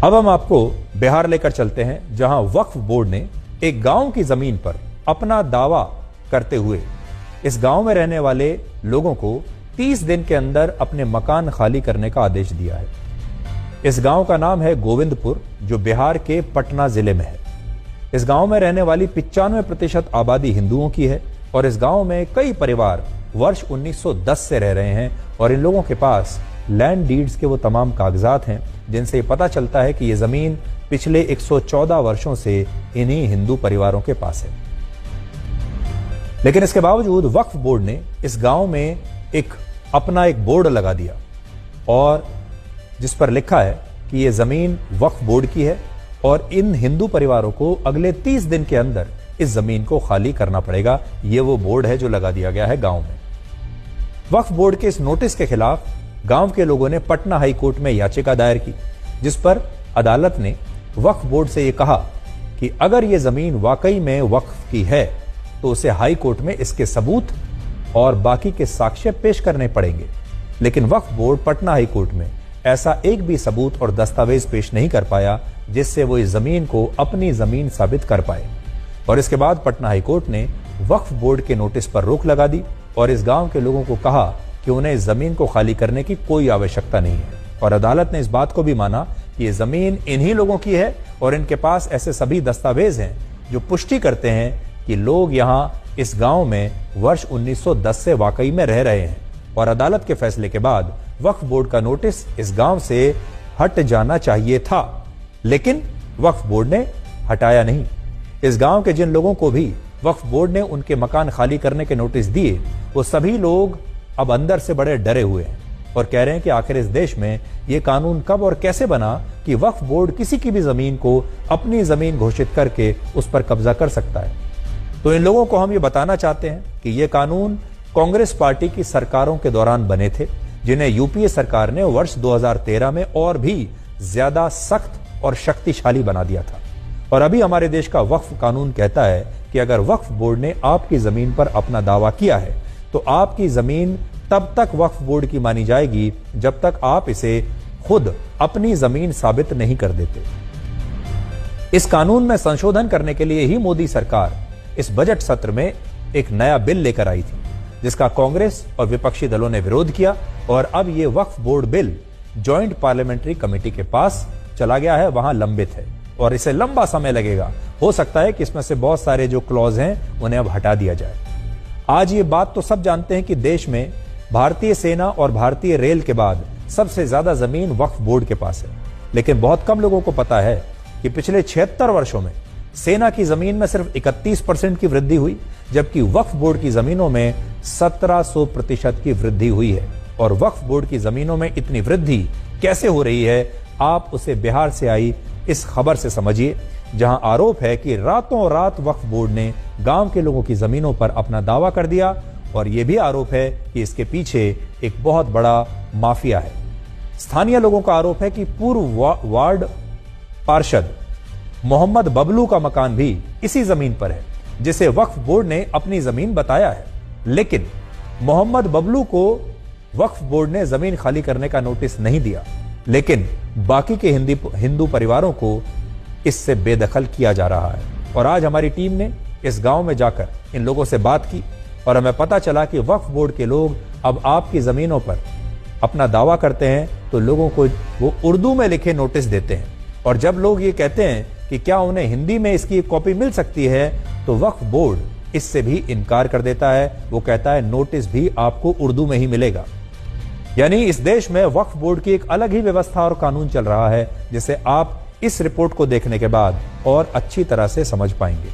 अब हम आपको बिहार लेकर चलते हैं, जहां वक्फ बोर्ड ने एक गांव की जमीन पर अपना दावा करते हुए इस गांव में रहने वाले लोगों को 30 दिन के अंदर अपने मकान खाली करने का आदेश दिया है। इस गांव का नाम है गोविंदपुर, जो बिहार के पटना जिले में है। इस गांव में रहने वाली 95% आबादी हिंदुओं की है और इस गांव में कई परिवार वर्ष 1910 से रह रहे हैं और इन लोगों के पास लैंड डीड्स के वो तमाम कागजात हैं जिनसे पता चलता है कि ये जमीन पिछले 114 वर्षों से इन्हीं हिंदू परिवारों के पास है। लेकिन इसके बावजूद वक्फ बोर्ड ने इस गांव में अपना एक बोर्ड लगा दिया और जिस पर लिखा है कि यह जमीन वक्फ बोर्ड की है और इन हिंदू परिवारों को अगले 30 दिन के अंदर इस जमीन को खाली करना पड़ेगा। यह वो बोर्ड है जो लगा दिया गया है गांव में। वक्फ बोर्ड के इस नोटिस के खिलाफ गांव के लोगों ने पटना हाई कोर्ट में याचिका दायर की, जिस पर अदालत ने वक्फ बोर्ड से यह कहा कि अगर यह जमीन वाकई में वक्फ की है तो उसे हाई कोर्ट में इसके सबूत और बाकी के साक्ष्य पेश करने पड़ेंगे। लेकिन वक्फ बोर्ड पटना हाई कोर्ट में ऐसा एक भी सबूत और दस्तावेज पेश नहीं कर पाया जिससे वो इस जमीन को अपनी जमीन साबित कर पाए। और इसके बाद पटना हाई कोर्ट ने वक्फ बोर्ड के नोटिस पर रोक लगा दी और इस गांव के लोगों को कहा कि उन्हें इस जमीन को खाली करने की कोई आवश्यकता नहीं है। और अदालत ने इस बात को भी माना कि यह जमीन इन्हीं लोगों की है और इनके पास ऐसे सभी दस्तावेज हैं जो पुष्टि करते हैं कि लोग यहां इस गांव में वर्ष 1910 से वाकई में रह रहे हैं। और अदालत के फैसले के बाद वक्फ बोर्ड का नोटिस इस गांव से हट जाना चाहिए था, लेकिन वक्फ बोर्ड ने हटाया नहीं। इस गांव के जिन लोगों को भी वक्फ बोर्ड ने उनके मकान खाली करने के नोटिस दिए, वो सभी लोग अब अंदर से बड़े डरे हुए हैं और कह रहे हैं कि आखिर इस देश में यह कानून कब और कैसे बना कि वक्फ बोर्ड किसी की भी जमीन को अपनी जमीन घोषित करके उस पर कब्जा कर सकता है। तो इन लोगों को हम ये बताना चाहते हैं कि यह कानून कांग्रेस पार्टी की सरकारों के दौरान बने थे, जिन्हें यूपीए सरकार ने वर्ष 2013 में और भी ज्यादा सख्त और शक्तिशाली बना दिया था। और अभी हमारे देश का वक्फ कानून कहता है कि अगर वक्फ बोर्ड ने आपकी जमीन पर अपना दावा किया है तो आपकी जमीन तब तक वक्फ बोर्ड की मानी जाएगी जब तक आप इसे खुद अपनी जमीन साबित नहीं कर देते। इस कानून में संशोधन करने के लिए ही मोदी सरकार इस बजट सत्र में एक नया बिल लेकर आई थी, जिसका कांग्रेस और विपक्षी दलों ने विरोध किया और अब यह Waqf board bill joint parliamentary committee के पास चला गया है, वहां लंबित है और इसे लंबा समय लगेगा। हो सकता है कि इसमें से बहुत सारे जो क्लॉज हैं उन्हें अब हटा दिया जाए। आज ये बात तो सब जानते हैं कि देश में भारतीय सेना और भारतीय रेल के बाद सबसे ज्यादा जमीन वक्फ बोर्ड के पास है, लेकिन बहुत कम लोगों को पता है कि पिछले 76 वर्षों में सेना की जमीन में सिर्फ 31% की वृद्धि हुई, जबकि वक्फ बोर्ड की जमीनों में 1700% की वृद्धि हुई है। और वक्फ बोर्ड की जमीनों में इतनी वृद्धि कैसे हो रही है, आप उसे बिहार से आई इस खबर से समझिए, जहां आरोप है कि रातों रात वक्फ बोर्ड ने गांव के लोगों की जमीनों पर अपना दावा कर दिया और यह भी आरोप है कि इसके पीछे एक बहुत बड़ा माफिया है। स्थानीय लोगों का आरोप है कि पूर्व वार्ड पार्षद मोहम्मद बबलू का मकान भी इसी जमीन पर है, जिसे वक्फ बोर्ड ने अपनी जमीन बताया है। लेकिन मोहम्मद बबलू को वक्फ बोर्ड ने जमीन खाली करने का नोटिस नहीं दिया, लेकिन बाकी के हिंदू परिवारों को इससे बेदखल किया जा रहा है। और आज हमारी टीम ने इस गांव में जाकर इन लोगों से बात की और हमें पता चला कि वक्फ बोर्ड के लोग अब आपकी जमीनों पर अपना दावा करते हैं तो लोगों को वो उर्दू में लिखे नोटिस देते हैं। और जब लोग ये कहते हैं कि क्या उन्हें हिंदी में इसकी एक कॉपी मिल सकती है, तो वक्फ बोर्ड इससे भी इनकार कर देता है। वो कहता है नोटिस भी आपको उर्दू में ही मिलेगा। यानी इस देश में वक्फ बोर्ड की एक अलग ही व्यवस्था और कानून चल रहा है, जिसे आप इस रिपोर्ट को देखने के बाद और अच्छी तरह से समझ पाएंगे।